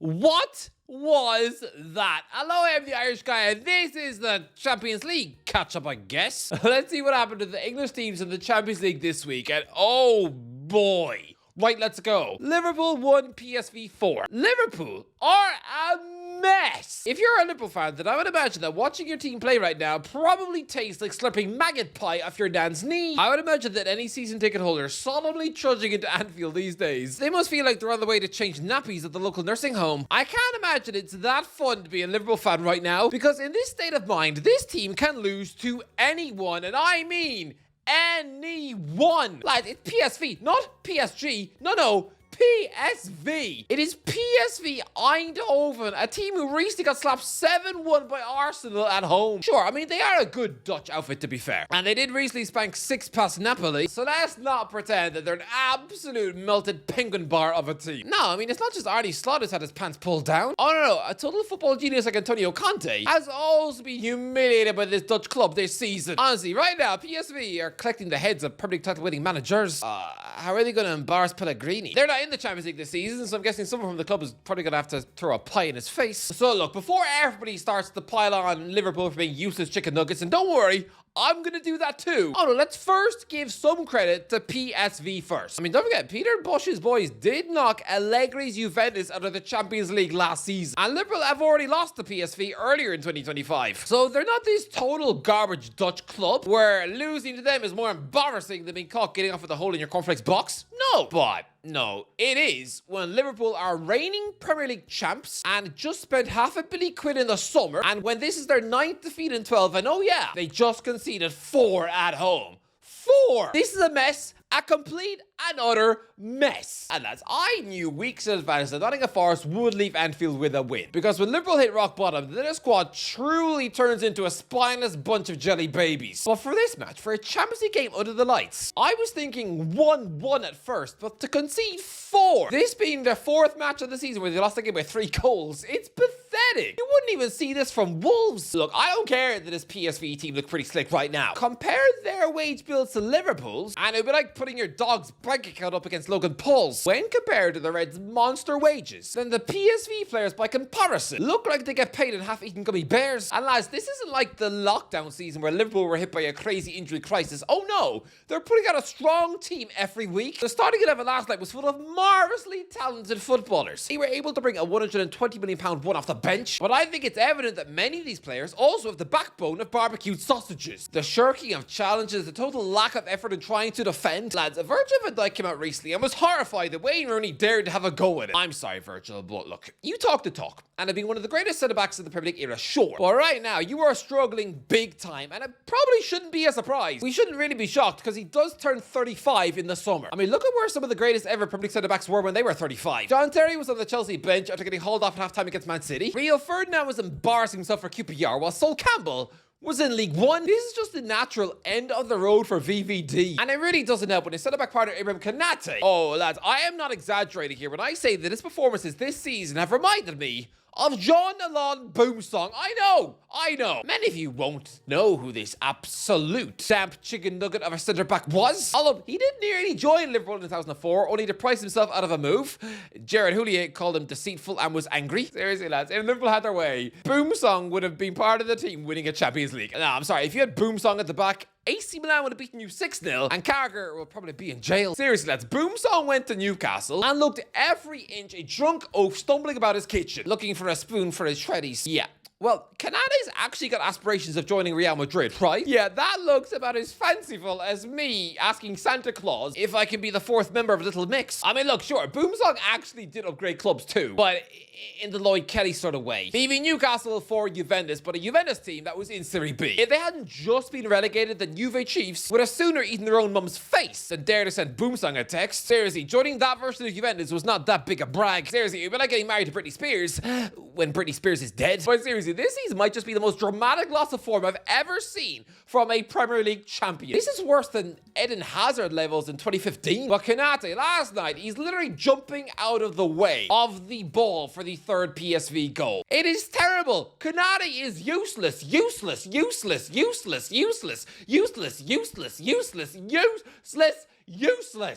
What was that? Hello, I'm the Irish guy, and this is the Champions League catch-up, I guess. Let's see what happened to the English teams in the Champions League this week, and oh boy. Right, let's go. Liverpool 1, PSV 4. Liverpool are a mess. If you're a Liverpool fan, then I would imagine that watching your team play right now probably tastes like slurping maggot pie off your nan's knee. I would imagine that any season ticket holder solemnly trudging into Anfield these days, they must feel like they're on the way to change nappies at the local nursing home. I can't imagine it's that fun to be a Liverpool fan right now, because in this state of mind, this team can lose to anyone, and I mean anyone. Lads, it's PSV, not PSG. No, PSV. It is PSV Eindhoven, a team who recently got slapped 7-1 by Arsenal at home. Sure, I mean, they are a good Dutch outfit, to be fair. And they did recently spank 6 past Napoli, so let's not pretend that they're an absolute melted penguin bar of a team. No, I mean, it's not just Arnie Slot who's had his pants pulled down. Oh, no, a total football genius like Antonio Conte has also been humiliated by this Dutch club this season. Honestly, right now, PSV are collecting the heads of Premier League title-winning managers. How are they going to embarrass Pellegrini? They're not in the Champions League this season, so I'm guessing someone from the club is probably going to have to throw a pie in his face. So look, before everybody starts to pile on Liverpool for being useless chicken nuggets, and don't worry, I'm going to do that too. Oh no, let's first give some credit to PSV first. I mean, don't forget, Peter Bosch's boys did knock Allegri's Juventus out of the Champions League last season. And Liverpool have already lost to PSV earlier in 2025. So they're not this total garbage Dutch club where losing to them is more embarrassing than being caught getting off with a hole in your cornflakes box. No, it is when Liverpool are reigning Premier League champs and just spent £500 million in the summer, and when this is their 9th defeat in 12, and oh yeah, they just conceded 4 at home. 4! This is a mess. A complete and utter mess. And lads, I knew weeks in advance that Nottingham Forest would leave Anfield with a win. Because when Liverpool hit rock bottom, their squad truly turns into a spineless bunch of jelly babies. But for this match, for a Champions League game under the lights, I was thinking 1-1 at first, but to concede 4, this being their 4th match of the season where they lost the game by 3 goals, it's pathetic. You wouldn't even see this from Wolves. Look, I don't care that this PSV team look pretty slick right now. Compare their wage bills to Liverpool's, and it'd be like putting your dog's bank account up against Logan Paul's. When compared to the Reds' monster wages, then the PSV players, by comparison, look like they get paid in half-eaten gummy bears. And lads, this isn't like the lockdown season where Liverpool were hit by a crazy injury crisis. Oh no, they're putting out a strong team every week. The starting 11 last night was full of marvelously talented footballers. They were able to bring a £120 million one off the bench, but I think it's evident that many of these players also have the backbone of barbecued sausages. The shirking of challenges, the total lack of effort in trying to defend. Lads, Virgil van Dijk came out recently and was horrified that Wayne Rooney dared to have a go at it. I'm sorry, Virgil, but look, you talk the talk and have been one of the greatest centre-backs in the Premier League era, sure. But right now, you are struggling big time, and it probably shouldn't be a surprise. We shouldn't really be shocked, because he does turn 35 in the summer. I mean, look at where some of the greatest ever Premier League centre-backs were when they were 35. John Terry was on the Chelsea bench after getting hauled off at half-time against Man City. Rio Ferdinand was embarrassing himself for QPR, while Sol Campbell was in League One. This is just the natural end of the road for VVD. And it really doesn't help when his centre-back partner Ibrahim Konate. Oh, lads, I am not exaggerating here when I say that his performances this season have reminded me of John Alon Boomsong. I know. Many of you won't know who this absolute damp chicken nugget of a centre-back was. Although he did nearly join Liverpool in 2004, only to price himself out of a move. Jared Houllier called him deceitful and was angry. Seriously, lads, if Liverpool had their way, Boomsong would have been part of the team winning a Champions League. No, I'm sorry, if you had Boomsong at the back, AC Milan would have beaten you 6-0, and Carragher will probably be in jail. Seriously, lads, Boomsong went to Newcastle and looked every inch a drunk oaf stumbling about his kitchen, looking for a spoon for his shreddies. Yeah. Well, Canade's actually got aspirations of joining Real Madrid, right? Yeah, that looks about as fanciful as me asking Santa Claus if I can be the 4th member of a little mix. I mean, look, sure, Boomsong actually did upgrade clubs too, but in the Lloyd Kelly sort of way. Leaving Newcastle for Juventus, but a Juventus team that was in Serie B. If they hadn't just been relegated, the Juve Chiefs would have sooner eaten their own mum's face than dare to send Boomsong a text. Seriously, joining that version of Juventus was not that big a brag. Seriously, it'd be like getting married to Britney Spears when Britney Spears is dead. But seriously, this season might just be the most dramatic loss of form I've ever seen from a Premier League champion. This is worse than Eden Hazard levels in 2015. But Konate, last night, he's literally jumping out of the way of the ball for the 3rd PSV goal. It is terrible. Konate is useless. Useless.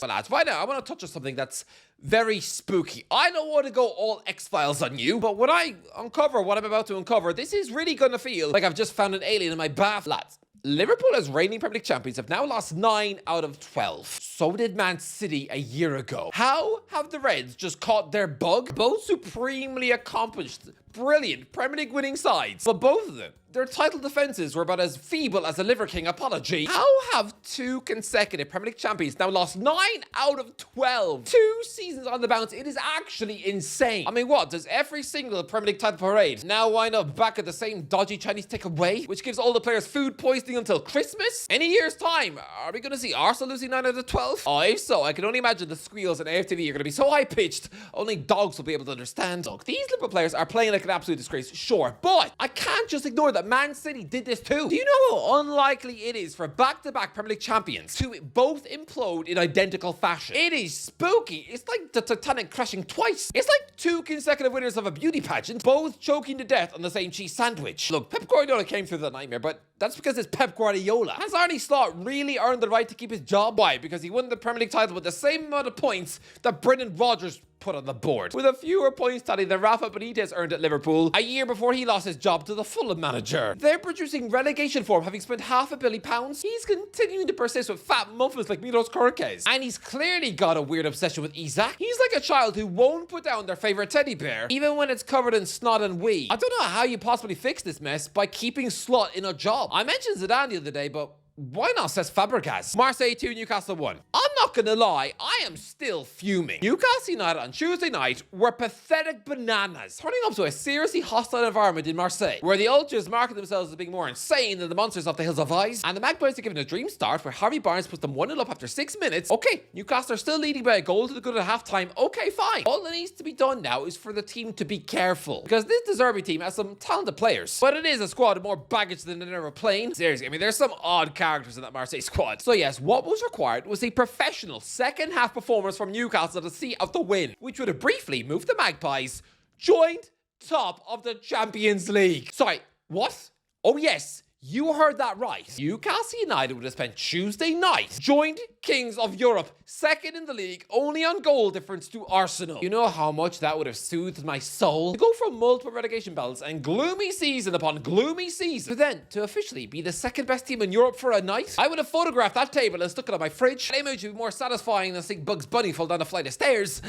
Well, lads, right now, I want to touch on something that's very spooky. I don't want to go all X-Files on you, but when I uncover what I'm about to uncover, this is really gonna feel like I've just found an alien in my bath. Lads, Liverpool as reigning Premier League champions have now lost 9 out of 12. So did Man City a year ago. How have the Reds just caught their bug? Both supremely accomplished, brilliant Premier League winning sides, but both of them, their title defenses were about as feeble as a Liver King apology. How have 2 consecutive Premier League champions now lost 9 out of 12? 2 seasons on the bounce. It is actually insane. I mean, what? Does every single Premier League title parade now wind up back at the same dodgy Chinese takeaway, which gives all the players food poisoning until Christmas? In a year's time, are we going to see Arsenal losing 9 out of 12? Oh, if so, I can only imagine the squeals on AFTV are going to be so high-pitched, only dogs will be able to understand. Look, these Liverpool players are playing like an absolute disgrace, sure, but I can't just ignore that Man City did this too. Do you know how unlikely it is for back-to-back Premier League champions to both implode in identical fashion? It is spooky. It's like the Titanic crashing twice. It's like 2 consecutive winners of a beauty pageant, both choking to death on the same cheese sandwich. Look, Pep Guardiola came through the nightmare, but that's because it's Pep Guardiola. Has Arne Slot really earned the right to keep his job? Why? Because he won the Premier League title with the same amount of points that Brendan Rodgers put on the board, with a fewer points tally than Rafa Benitez earned at Liverpool a year before he lost his job to the Fulham manager. They're producing relegation form, having spent £500 million. He's continuing to persist with fat muffins like Milos Kerkez, and he's clearly got a weird obsession with Isak. He's like a child who won't put down their favorite teddy bear, even when it's covered in snot and wee. I don't know how you possibly fix this mess by keeping Slot in a job. I mentioned Zidane the other day, but why not, says Fabregas? Marseille 2, Newcastle 1. I'm not gonna lie, I am still fuming. Newcastle United on Tuesday night were pathetic bananas, turning up to a seriously hostile environment in Marseille, where the ultras market themselves as being more insane than the monsters of the Hills of Ice, and the Magpies are given a dream start where Harvey Barnes puts them 1-0 up after 6 minutes. Okay, Newcastle are still leading by a goal to the good at half-time. Okay, fine. All that needs to be done now is for the team to be careful, because this De Zerbi team has some talented players, but it is a squad with more baggage than they're ever playing. Seriously, I mean, there's some odd characters in that Marseille squad. So yes, what was required was a professional second half performance from Newcastle to see out the win, which would have briefly moved the Magpies joint top of the Champions League. Sorry, what? Oh yes, you heard that right. Newcastle United would have spent Tuesday night joint kings of Europe, second in the league, only on goal difference to Arsenal. You know how much that would have soothed my soul? To go from multiple relegation battles and gloomy season upon gloomy season, to then to officially be the second best team in Europe for a night? I would have photographed that table and stuck it on my fridge. That image would be more satisfying than seeing Bugs Bunny fall down a flight of stairs.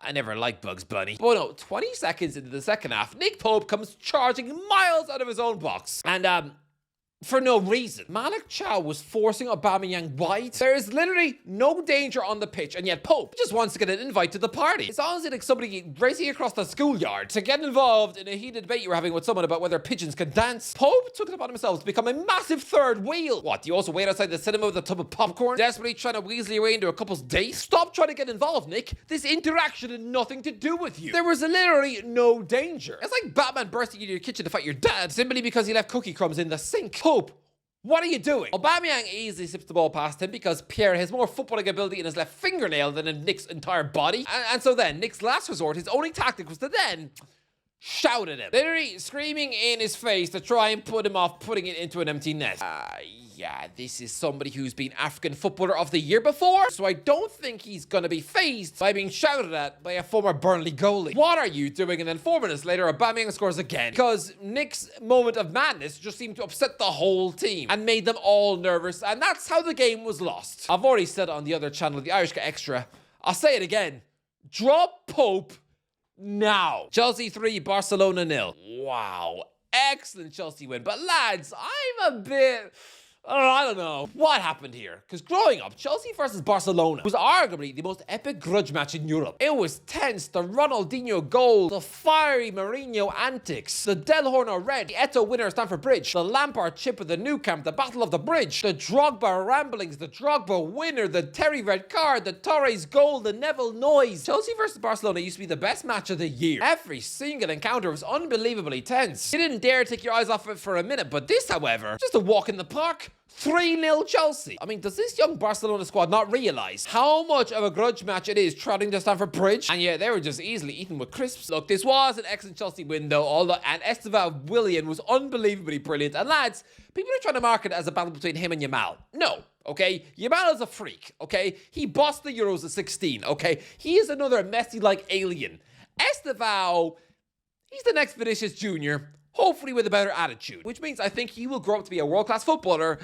I never liked Bugs Bunny. But no, 20 seconds into the second half, Nick Pope comes charging miles out of his own box. And, for no reason. Malik Chow was forcing Aubameyang wide. There is literally no danger on the pitch, and yet Pope just wants to get an invite to the party. It's honestly like somebody racing across the schoolyard to get involved in a heated debate you were having with someone about whether pigeons can dance. Pope took it upon himself to become a massive third wheel. What, do you also wait outside the cinema with a tub of popcorn, desperately trying to weasel your way into a couple's date? Stop trying to get involved, Nick. This interaction had nothing to do with you. There was literally no danger. It's like Batman bursting into your kitchen to fight your dad simply because he left cookie crumbs in the sink. Pope, what are you doing? Aubameyang easily sips the ball past him because Pierre has more footballing ability in his left fingernail than in Nick's entire body. And so then, Nick's last resort, his only tactic was to then shout at him, literally screaming in his face to try and put him off putting it into an empty net. Yeah, this is somebody who's been African Footballer of the Year before, so I don't think he's gonna be fazed by being shouted at by a former Burnley goalie. What are you doing? And then 4 minutes later, Aubameyang scores again, because Nick's moment of madness just seemed to upset the whole team and made them all nervous, and that's how the game was lost. I've already said it on the other channel, the Irish Guy Extra. I'll say it again. Drop Pope now. Chelsea 3, Barcelona 0. Wow, excellent Chelsea win. But lads, I'm a bit... I don't know what happened here, because growing up, Chelsea versus Barcelona was arguably the most epic grudge match in Europe. It was tense, the Ronaldinho goal, the fiery Mourinho antics, the Del Horno red, the Eto'o winner at Stamford Bridge, the Lampard chip at the Nou Camp, the Battle of the Bridge, the Drogba ramblings, the Drogba winner, the Terry red card, the Torres goal, the Neville noise. Chelsea versus Barcelona used to be the best match of the year. Every single encounter was unbelievably tense. You didn't dare take your eyes off it for a minute, but this, however, just a walk in the park. 3-0 Chelsea. I mean, does this young Barcelona squad not realise how much of a grudge match it is trotting to Stamford Bridge? And yeah, they were just easily eaten with crisps. Look, this was an excellent Chelsea win though, and Esteban Willian was unbelievably brilliant. And lads, people are trying to market it as a battle between him and Yamal. No. okay? Yamal's a freak, okay? He bossed the Euros at 16, okay? He is another Messi-like alien. Estevao, he's the next Vinicius Jr., hopefully with a better attitude, which means I think he will grow up to be a world-class footballer,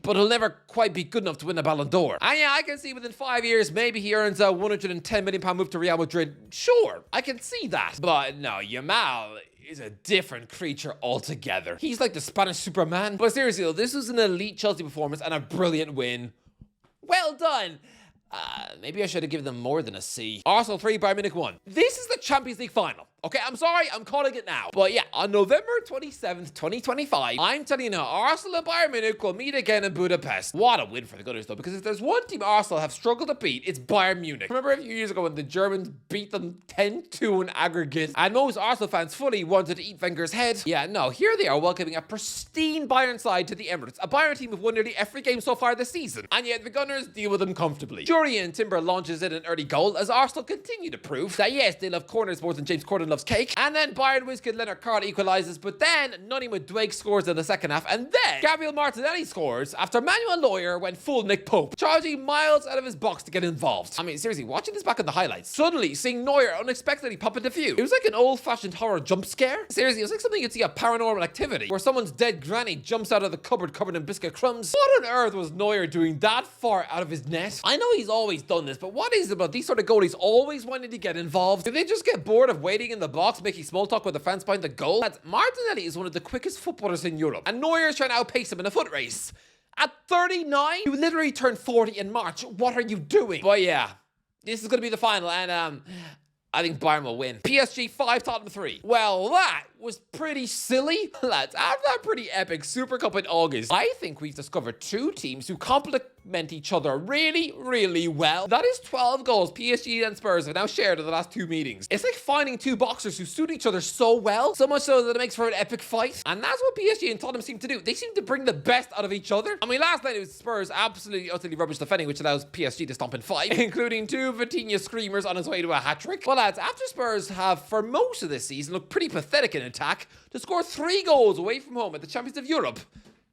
but he'll never quite be good enough to win a Ballon d'Or. And yeah, I can see within 5 years, maybe he earns a £110 million move to Real Madrid. Sure, I can see that. But no, Yamal is a different creature altogether. He's like the Spanish Superman. But seriously though, this was an elite Chelsea performance and a brilliant win. Well done. Maybe I should have given them more than a C. Arsenal 3, Bayern Munich 1. This is the Champions League final. Okay, I'm sorry, I'm calling it now. But yeah, on November 27th, 2025, I'm telling you now, Arsenal and Bayern Munich will meet again in Budapest. What a win for the Gunners though, because if there's one team Arsenal have struggled to beat, it's Bayern Munich. Remember a few years ago when the Germans beat them 10-2 in aggregate, and most Arsenal fans fully wanted to eat Wenger's head? Yeah, no, here they are welcoming a pristine Bayern side to the Emirates. A Bayern team who've won nearly every game so far this season, and yet the Gunners deal with them comfortably. Jurriën Timber launches in an early goal as Arsenal continue to prove that yes, they love corners more than James Corden loves cake. And then Bayern whiz-kid Leonard Carl equalises, but then Nani Madueke scores in the second half, and then Gabriel Martinelli scores after Manuel Neuer went full Nick Pope, charging miles out of his box to get involved. I mean, seriously, watching this back in the highlights, suddenly seeing Neuer unexpectedly pop into view, it was like an old-fashioned horror jump scare. Seriously, it was like something you'd see at Paranormal Activity, where someone's dead granny jumps out of the cupboard covered in biscuit crumbs. What on earth was Neuer doing that far out of his net? I know he's always done this, but what is it about these sort of goalies always wanting to get involved? Do they just get bored of waiting in the box, making small talk with the fans behind the goal? Martinelli is one of the quickest footballers in Europe, and Neuer is trying to outpace him in a foot race. At 39? You literally turned 40 in March. What are you doing? But yeah, this is going to be the final, and I think Bayern will win. PSG 5, Tottenham 3. Well, that was pretty silly. Lads, after that pretty epic Super Cup in August, I think we've discovered two teams who complement each other really, really well. That is 12 goals PSG and Spurs have now shared in the last two meetings. It's like finding two boxers who suit each other so well, so much so that it makes for an epic fight. And that's what PSG and Tottenham seem to do. They seem to bring the best out of each other. I mean, last night it was Spurs absolutely, utterly rubbish defending, which allows PSG to stomp in 5, including 2 Vitinha screamers on his way to a hat-trick. Well, lads, after Spurs have, for most of this season, looked pretty pathetic in attack, to score 3 goals away from home at the Champions of Europe.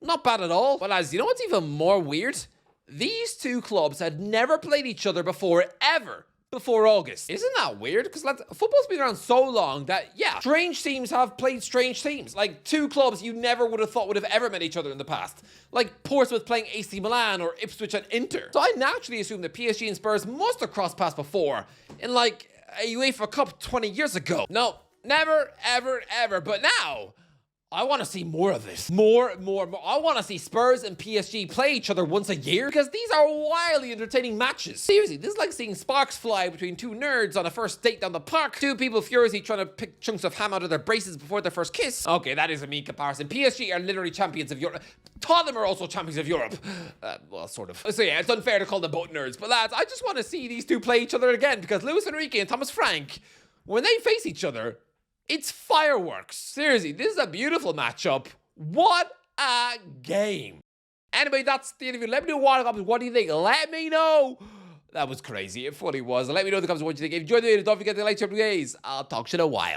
Not bad at all. Well, lads, you know what's even more weird? These two clubs had never played each other before, ever, before August. Isn't that weird? Because lads, football's been around so long that, yeah, strange teams have played strange teams. Like, two clubs you never would have thought would have ever met each other in the past. Like Portsmouth playing AC Milan or Ipswich and Inter. So I naturally assume that PSG and Spurs must have crossed paths before, in like a UEFA Cup 20 years ago. No, never, ever, ever. But now, I want to see more of this. More. I want to see Spurs and PSG play each other once a year, because these are wildly entertaining matches. Seriously, this is like seeing sparks fly between two nerds on a first date down the park. Two people furiously trying to pick chunks of ham out of their braces before their first kiss. Okay, that is a mean comparison. PSG are literally champions of Europe. Tottenham are also champions of Europe. Well, sort of. So yeah, it's unfair to call them both nerds. But lads, I just want to see these two play each other again, because Luis Enrique and Thomas Frank, when they face each other, it's fireworks. Seriously, this is a beautiful matchup. What a game. Anyway, that's the interview. Let me know what do you think? Let me know. That was crazy. It fully was. Let me know in the comments what you think. If you enjoyed the video, don't forget to like, share, please. I'll talk to you in a while.